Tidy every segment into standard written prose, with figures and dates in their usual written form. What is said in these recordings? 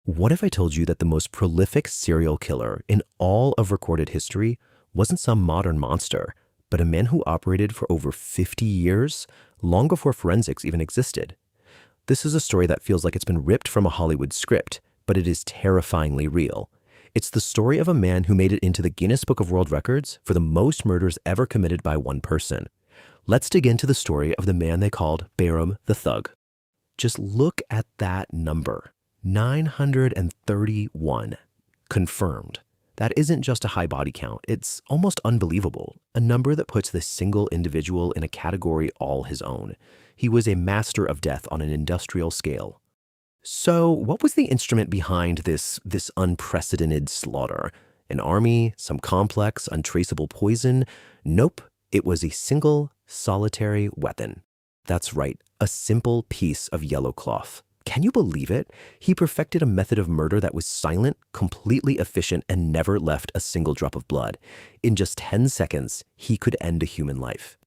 What if I told you that the most prolific serial killer in all of recorded history wasn't some modern monster, but a man who operated for over 50 years, long before forensics even existed? This is a story that feels like it's been ripped from a Hollywood script, but it is terrifyingly real. It's the story of a man who made it into the Guinness Book of World Records for the most murders ever committed by one person. Let's dig into the story of the man they called Behram the Thug. Just look at that number. 931. Confirmed. That isn't just a high body count. It's almost unbelievable. A number that puts this single individual in a category all his own. He was a master of death on an industrial scale. So what was the instrument behind this unprecedented slaughter? An army, some complex, untraceable poison? Nope. It was a single, solitary weapon. That's right, a simple piece of yellow cloth. Can you believe it? He perfected a method of murder that was silent, completely efficient, and never left a single drop of blood. In just 10 seconds, he could end a human life.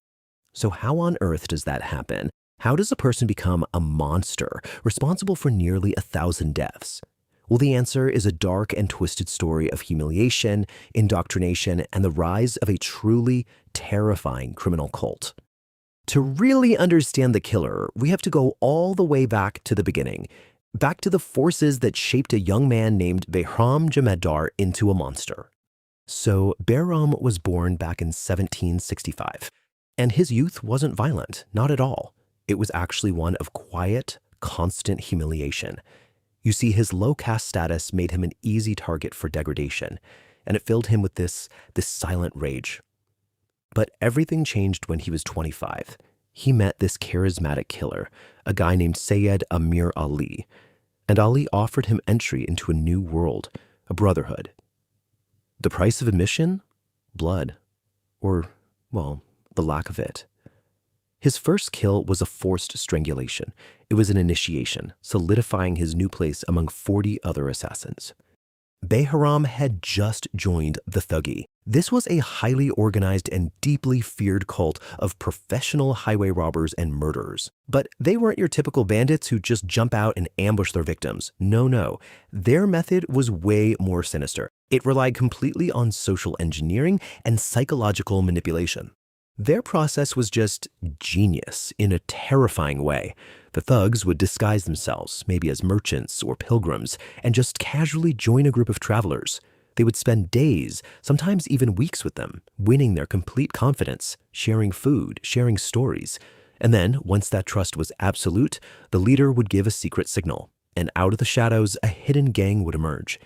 So how on earth does that happen? How does a person become a monster, responsible for nearly 1,000 deaths? Well, the answer is a dark and twisted story of humiliation, indoctrination, and the rise of a truly terrifying criminal cult. To really understand the killer, we have to go all the way back to the beginning, back to the forces that shaped a young man named Behram Jamedar into a monster. So Behram was born back in 1765, and his youth wasn't violent, not at all. It was actually one of quiet, constant humiliation. You see, his low caste status made him an easy target for degradation, and it filled him with this silent rage. But everything changed when he was 25. He met this charismatic killer, a guy named Syed Amir Ali, and Ali offered him entry into a new world, a brotherhood. The price of admission? Blood. Or, well, the lack of it. His first kill was a forced strangulation. It was an initiation, solidifying his new place among 40 other assassins. Behram had just joined the Thuggee. This was a highly organized and deeply feared cult of professional highway robbers and murderers. But they weren't your typical bandits who just jump out and ambush their victims. No. Their method was way more sinister. It relied completely on social engineering and psychological manipulation. Their process was just genius in a terrifying way. The thugs would disguise themselves, maybe as merchants or pilgrims, and just casually join a group of travelers. They would spend days, sometimes even weeks with them, winning their complete confidence, sharing food, sharing stories. And then, once that trust was absolute, the leader would give a secret signal, and out of the shadows, a hidden gang would emerge.